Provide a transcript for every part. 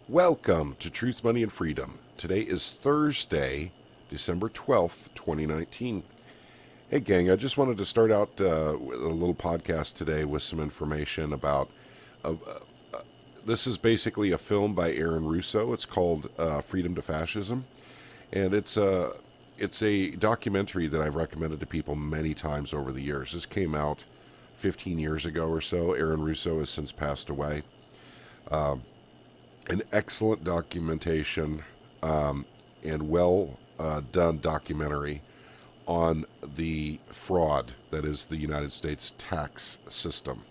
Welcome to Truth, Money, and Freedom. Today is Thursday, December 12th, 2019. Hey, gang, I just wanted to start out with a little podcast today with some information about. Uh, uh, this is basically a film by Aaron Russo. It's called Freedom to Fascism, and it's a documentary that I've recommended to people many times over the years. This came out 15 years ago or so. Aaron Russo has since passed away. Um, an excellent documentation and well done documentary on the fraud that is the United States tax system,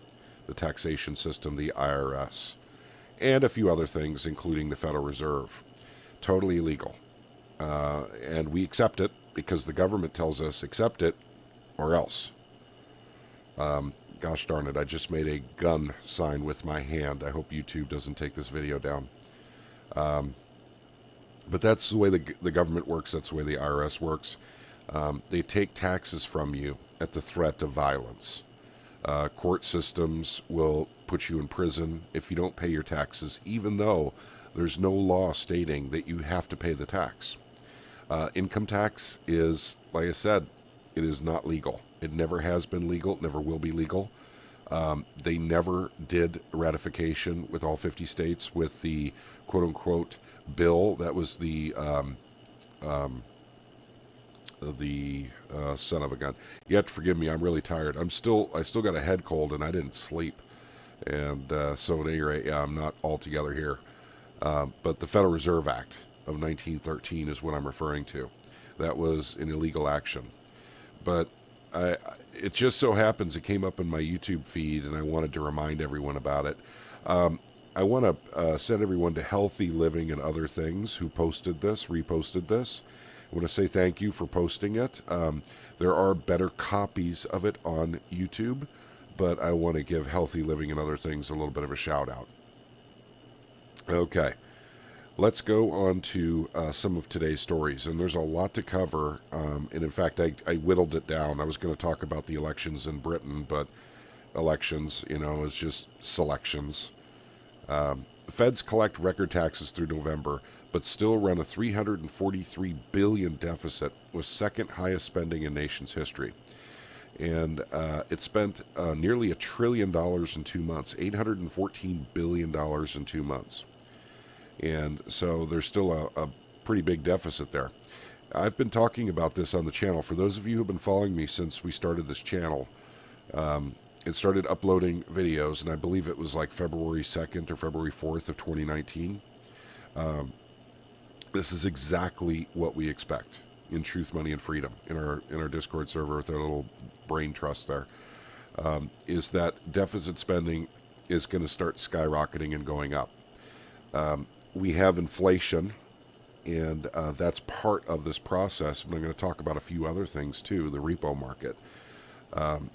the taxation system, the IRS, and a few other things, including the Federal Reserve. Totally illegal. And we accept it because the government tells us accept it or else. Gosh darn it, I just made a gun sign with my hand. I hope YouTube doesn't take this video down. Um, but that's the way the government works. That's the way the IRS works. They take taxes from you at the threat of violence. Court systems will put you in prison if you don't pay your taxes, even though there's no law stating that you have to pay the tax. Income tax is, like I said, it is not legal. It never has been legal. It never will be legal. They never did ratification with all 50 states with the quote-unquote bill. That was um, the son of a gun. You have to forgive me. I'm really tired. I still got a head cold and I didn't sleep. And so at any rate, yeah, I'm not altogether here. But the Federal Reserve Act of 1913 is what I'm referring to. That was an illegal action. But it just so happens it came up in my YouTube feed, and I wanted to remind everyone about it. I want to send everyone to Healthy Living and Other Things who reposted this. I want to say thank you for posting it. There are better copies of it on YouTube, but I want to give Healthy Living and Other Things a little bit of a shout out. Okay. Let's go on to some of today's stories, and there's a lot to cover. And in fact, I whittled it down. I was going to talk about the elections in Britain, but elections, is just selections. Feds collect record taxes through November, but still run a $343 billion deficit, with second highest spending in nation's history. And it spent nearly $1 trillion in 2 months, $814 billion in 2 months. And so there's still a pretty big deficit there. I've been talking about this on the channel. For those of you who have been following me since we started this channel, it started uploading videos, and I believe it was like February 2nd or February 4th of 2019. This is exactly what we expect in Truth, Money, and Freedom in our Discord server with our little brain trust there. Is that deficit spending is going to start skyrocketing and going up. We have inflation, and that's part of this process. But I'm going to talk about a few other things too. The repo market,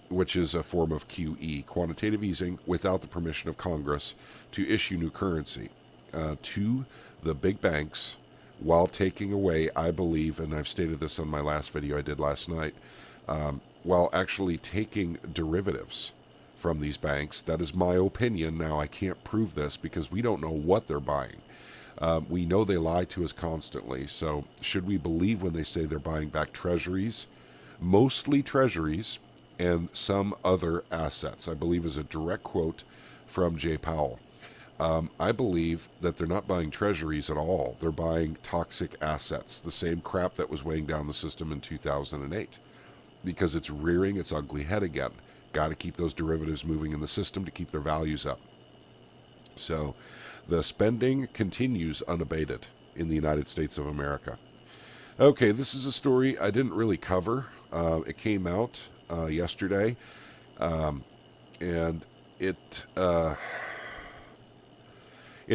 which is a form of QE, quantitative easing, without the permission of Congress to issue new currency to the big banks, while taking away, I believe, and I've stated this on my last video I did last night, while actually taking derivatives from these banks. That is my opinion. Now, I can't prove this because we don't know what they're buying. We know they lie to us constantly. So should we believe when they say they're buying back treasuries, mostly treasuries, and some other assets? I believe is a direct quote from Jay Powell. I believe that they're not buying treasuries at all. They're buying toxic assets, the same crap that was weighing down the system in 2008, because it's rearing its ugly head again. Got to keep those derivatives moving in the system to keep their values up. So the spending continues unabated in the United States of America. Okay, this is a story I didn't really cover. It came out yesterday, and it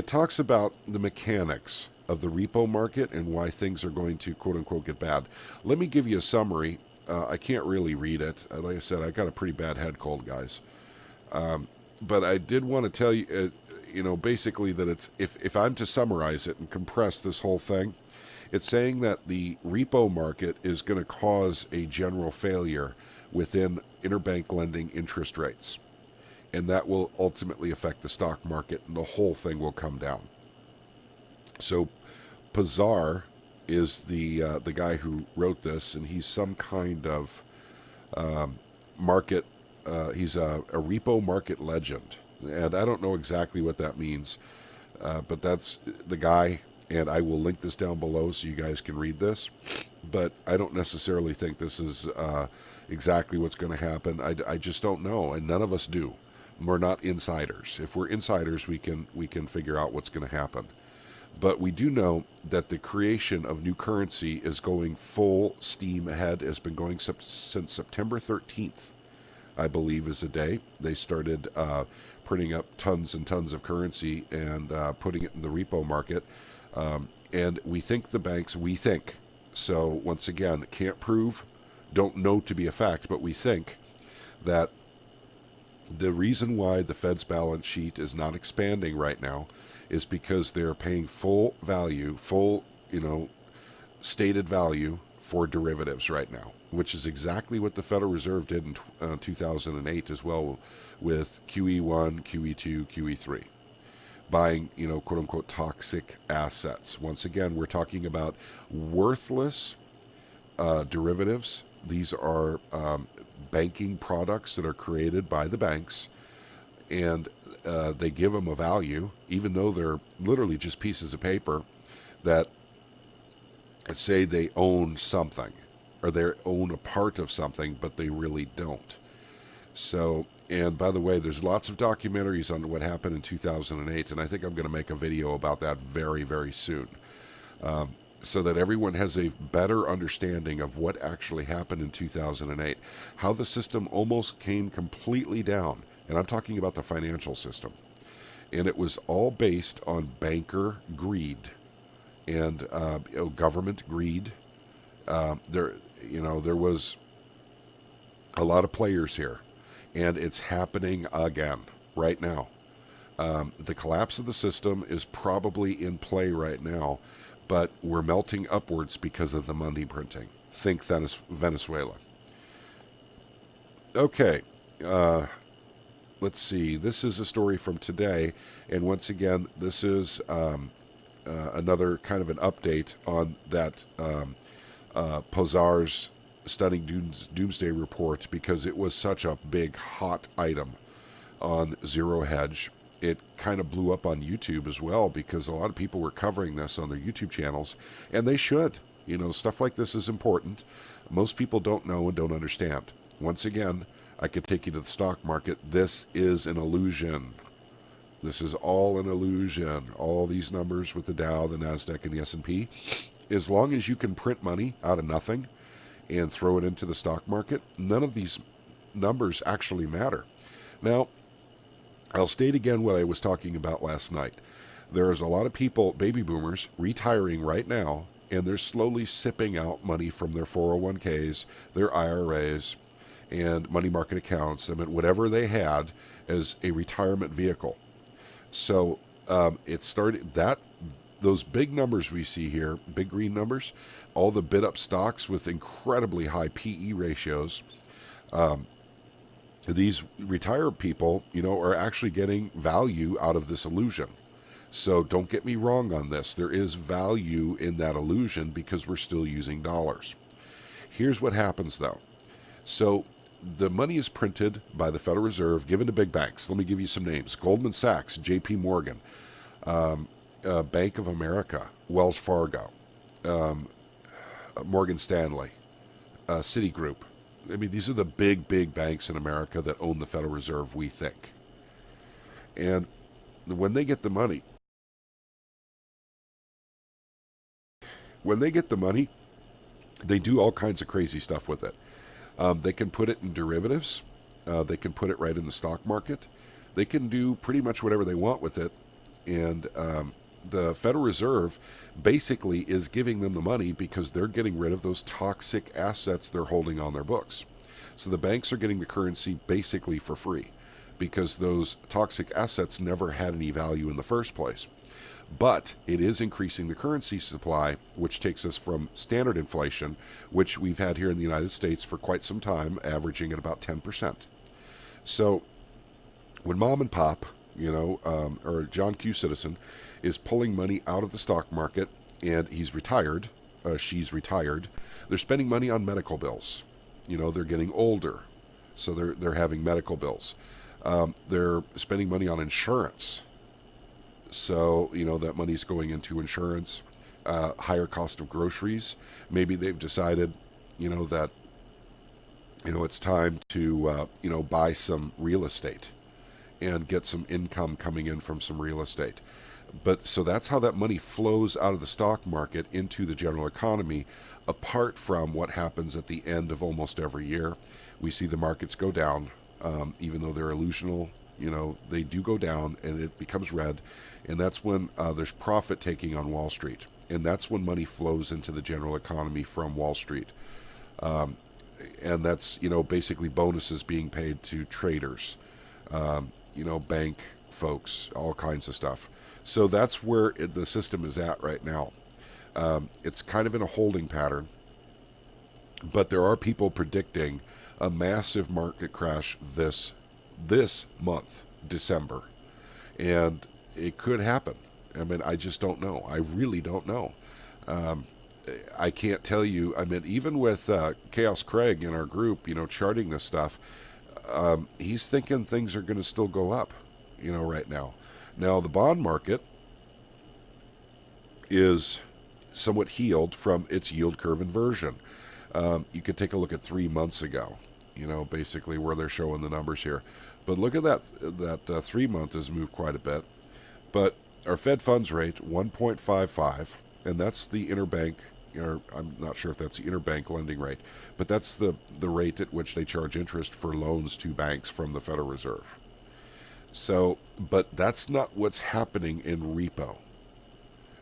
talks about the mechanics of the repo market and why things are going to quote-unquote get bad. Let me give you a summary. I can't really read it. Like I said, I got a pretty bad head cold, guys. But I did want to tell you, basically that it's, if I'm to summarize it and compress this whole thing, it's saying that the repo market is going to cause a general failure within interbank lending interest rates. And that will ultimately affect the stock market, and the whole thing will come down. So Pazar is the guy who wrote this, and he's some kind of um, market. He's a repo market legend, and I don't know exactly what that means, but that's the guy. And I will link this down below so you guys can read this. But I don't necessarily think this is exactly what's going to happen. I just don't know, and none of us do. We're not insiders. If we're insiders, we can figure out what's going to happen. But we do know that the creation of new currency is going full steam ahead. Has been going since September 13th, I believe, is the day they started printing up tons and tons of currency and putting it in the repo market. And we think, so once again, can't prove, don't know to be a fact, but we think that the reason why the Fed's balance sheet is not expanding right now is because they're paying full value, full, stated value for derivatives right now, which is exactly what the Federal Reserve did in 2008 as well with QE1, QE2, QE3, buying, quote unquote, toxic assets. Once again, we're talking about worthless derivatives. These are banking products that are created by the banks, and they give them a value, even though they're literally just pieces of paper that say they own something or they own a part of something, but they really don't. So, and by the way, there's lots of documentaries on what happened in 2008, and I think I'm going to make a video about that very, very soon. So that everyone has a better understanding of what actually happened in 2008, how the system almost came completely down. And I'm talking about the financial system. And it was all based on banker greed and government greed. There was a lot of players here, and it's happening again right now. The collapse of the system is probably in play right now, but we're melting upwards because of the money printing. Think Venezuela. Okay, let's see. This is a story from today, and once again, this is another kind of an update on that Pozar's stunning doomsday report, because it was such a big hot item on Zero Hedge. It kind of blew up on YouTube as well because a lot of people were covering this on their YouTube channels, and they should. Stuff like this is important. Most people don't know and don't understand. Once again, I could take you to the stock market. This is an illusion. This is all an illusion. All these numbers with the Dow, the Nasdaq, and the S&P. As long as you can print money out of nothing and throw it into the stock market, none of these numbers actually matter. Now, I'll state again what I was talking about last night. There's a lot of people, baby boomers, retiring right now, and they're slowly sipping out money from their 401ks, their IRAs, and money market accounts, whatever they had as a retirement vehicle. So it started that those big numbers we see here, big green numbers, all the bid up stocks with incredibly high PE ratios. These retired people, are actually getting value out of this illusion. So don't get me wrong on this. There is value in that illusion because we're still using dollars. Here's what happens though. So the money is printed by the Federal Reserve, given to big banks. Let me give you some names: Goldman Sachs, J.P. Morgan, Bank of America, Wells Fargo, um, Morgan Stanley, Citigroup. These are the big banks in America that own the Federal Reserve, we think. And when they get the money, when they get the money, they do all kinds of crazy stuff with it. They can put it in derivatives. They can put it right in the stock market. They can do pretty much whatever they want with it. And the Federal Reserve basically is giving them the money because they're getting rid of those toxic assets they're holding on their books. So the banks are getting the currency basically for free because those toxic assets never had any value in the first place. But it is increasing the currency supply, which takes us from standard inflation, which we've had here in the United States for quite some time, averaging at about 10%. So when mom and pop or John Q. Citizen, is pulling money out of the stock market, and he's retired. She's retired. They're spending money on medical bills. They're getting older, so they're having medical bills. They're spending money on insurance, so that money's going into insurance. Higher cost of groceries. Maybe they've decided, that it's time to buy some real estate and get some income coming in from some real estate. But so that's how that money flows out of the stock market into the general economy, apart from what happens at the end of almost every year. We see the markets go down, even though they're illusional. They do go down, and it becomes red, and that's when there's profit taking on Wall Street, and that's when money flows into the general economy from Wall Street. Um, and that's basically bonuses being paid to traders, bank folks, all kinds of stuff. So that's where the system is at right now. It's kind of in a holding pattern, but there are people predicting a massive market crash this month, December, and it could happen. I mean, I just don't know. I really don't know. Um, I can't tell you. I mean, even with Chaos Craig in our group, charting this stuff, he's thinking things are going to still go up, right now. Now, the bond market is somewhat healed from its yield curve inversion. You could take a look at 3 months ago, basically where they're showing the numbers here. But look at that 3 month has moved quite a bit. But our Fed funds rate 1.55, and that's the interbank. I'm not sure if that's the interbank lending rate, but that's the rate at which they charge interest for loans to banks from the Federal Reserve. So, but that's not what's happening in repo.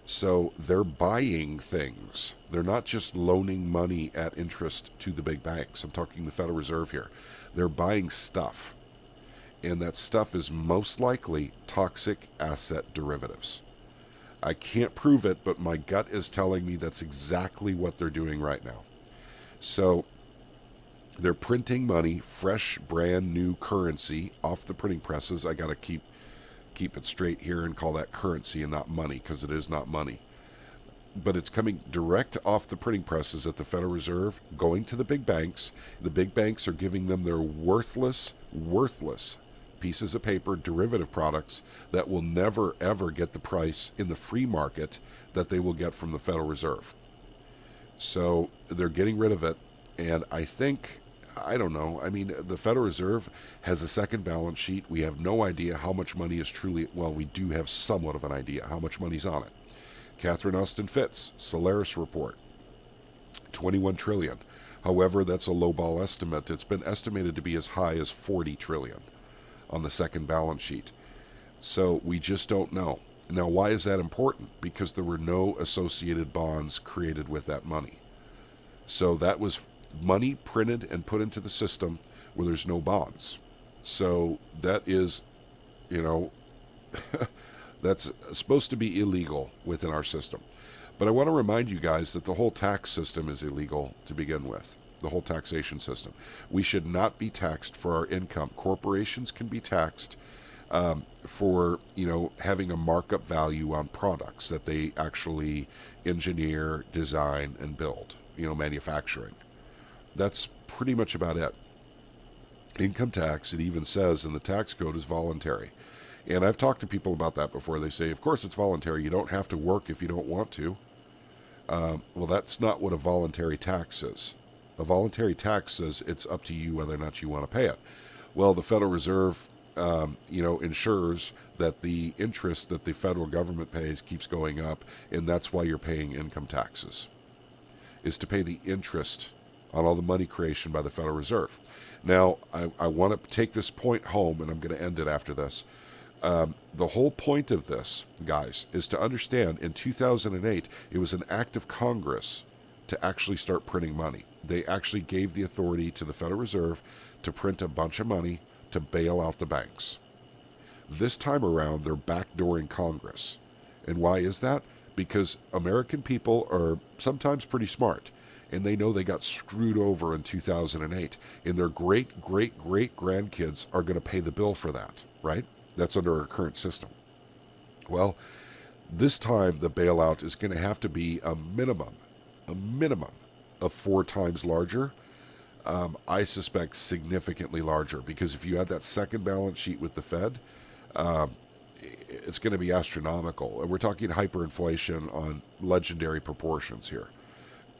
So they're buying things. They're not just loaning money at interest to the big banks. I'm talking the Federal Reserve here. They're buying stuff. And that stuff is most likely toxic asset derivatives. I can't prove it, but my gut is telling me that's exactly what they're doing right now. So they're printing money, fresh, brand new currency off the printing presses. I got to keep it straight here and call that currency and not money, because it is not money. But it's coming direct off the printing presses at the Federal Reserve, going to the big banks. The big banks are giving them their worthless pieces of paper, derivative products that will never ever get the price in the free market that they will get from the Federal Reserve. So they're getting rid of it, and I don't know. I mean, the Federal Reserve has a second balance sheet. We have no idea how much money is truly, well, we do have somewhat of an idea how much money's on it. Catherine Austin Fitts, Solaris report, 21 trillion. However, that's a lowball estimate. It's been estimated to be as high as 40 trillion on the second balance sheet. So we just don't know. Now, why is that important? Because there were no associated bonds created with that money. So that was money printed and put into the system where there's no bonds. So that is, you know, that's supposed to be illegal within our system. But I want to remind you guys that the whole tax system is illegal to begin with. The whole taxation system. We should not be taxed for our income. Corporations can be taxed for having a markup value on products that they actually engineer, design, and build. Manufacturing. That's pretty much about it. Income tax, it even says in the tax code, is voluntary. And I've talked to people about that before. They say, of course it's voluntary. You don't have to work if you don't want to. Well, that's not what a voluntary tax is. A voluntary tax says it's up to you whether or not you want to pay it. Well, the Federal Reserve, ensures that the interest that the federal government pays keeps going up, and that's why you're paying income taxes, is to pay the interest on all the money creation by the Federal Reserve. Now, I want to take this point home, and I'm going to end it after this. The whole point of this, guys, is to understand in 2008, it was an act of Congress to actually start printing money. They actually gave the authority to the Federal Reserve to print a bunch of money to bail out the banks. This time around, they're backdooring Congress. And why is that? Because American people are sometimes pretty smart, and they know they got screwed over in 2008, and their great grandkids are going to pay the bill for that, right? That's under our current system. Well, this time the bailout is going to have to be a minimum of 4 times larger. I suspect significantly larger, because if you add that second balance sheet with the Fed, um, it's going to be astronomical. And we're talking hyperinflation on legendary proportions here.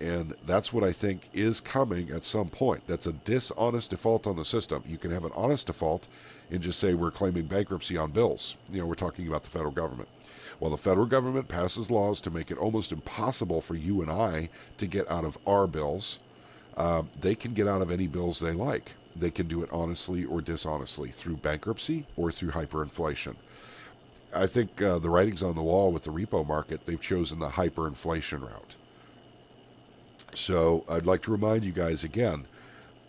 And that's what I think is coming at some point. That's a dishonest default on the system. You can have an honest default and just say we're claiming bankruptcy on bills. We're talking about the federal government. Well, the federal government passes laws to make it almost impossible for you and I to get out of our bills. They can get out of any bills they like. They can do it honestly or dishonestly through bankruptcy or through hyperinflation. I think the writing's on the wall with the repo market. They've chosen the hyperinflation route. So I'd like to remind you guys again,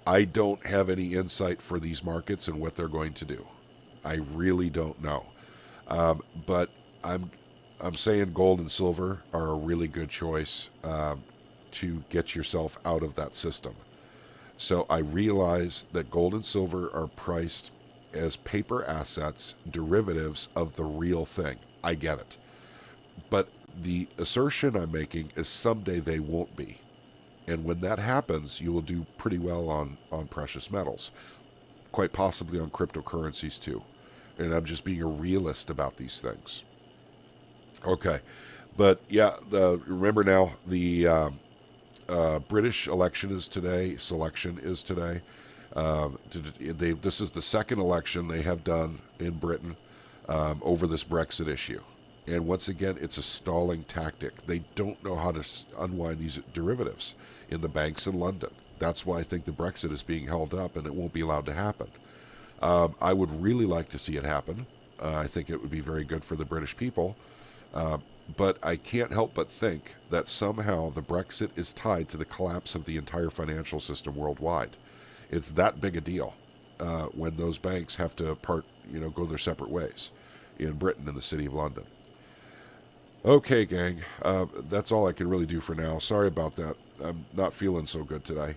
I don't have any insight for these markets and what they're going to do. I really don't know. But I'm saying gold and silver are a really good choice to get yourself out of that system. So I realize that gold and silver are priced as paper assets, derivatives of the real thing. I get it. But the assertion I'm making is someday they won't be. And when that happens, you will do pretty well on precious metals, quite possibly on cryptocurrencies too. And I'm just being a realist about these things. Okay, but yeah, remember now the British election is today. Selection is today. This is the second election they have done in Britain over this Brexit issue. And once again, it's a stalling tactic. They don't know how to unwind these derivatives in the banks in London. That's why I think the Brexit is being held up and it won't be allowed to happen. I would really like to see it happen. I think it would be very good for the British people. But I can't help but think that somehow the Brexit is tied to the collapse of the entire financial system worldwide. It's that big a deal when those banks have to go their separate ways in Britain and the City of London. Okay, gang, that's all I can really do for now. Sorry about that. I'm not feeling so good today.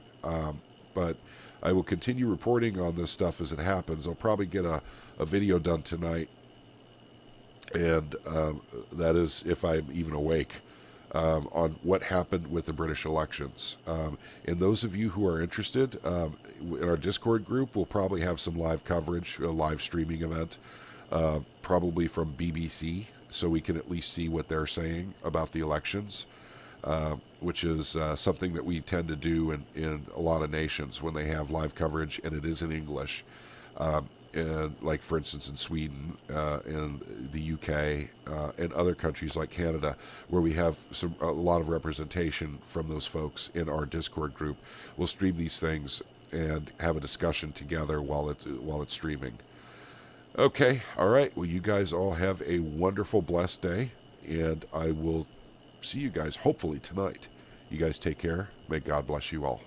But I will continue reporting on this stuff as it happens. I'll probably get a video done tonight, and that is if I'm even awake, on what happened with the British elections. And those of you who are interested, in our Discord group, we'll probably have some live coverage, a live streaming event, probably from BBC, so we can at least see what they're saying about the elections, which is something that we tend to do in a lot of nations when they have live coverage, and it is in English. And like, for instance, in Sweden and the UK and other countries like Canada, where we have a lot of representation from those folks in our Discord group, we'll stream these things and have a discussion together while it's streaming. Okay, all right. Well, you guys all have a wonderful, blessed day, and I will see you guys hopefully tonight. You guys take care. May God bless you all.